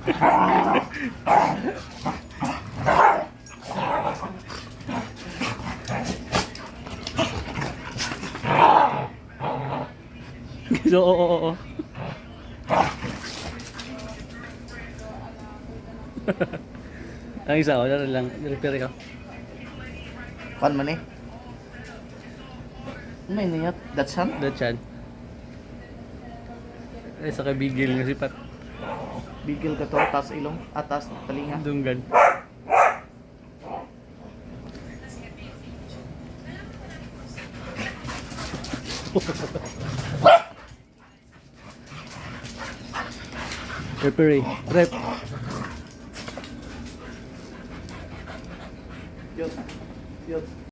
So, oo. Ang isa ko, ano lang, repair ko. Pan man eh. Ano yun niya? Datsan? Dachan. Ay, sa kabigil ng sipat. Bigil ka to, atas ilong, atas talinga. Dunggan. Repair eh. Rep.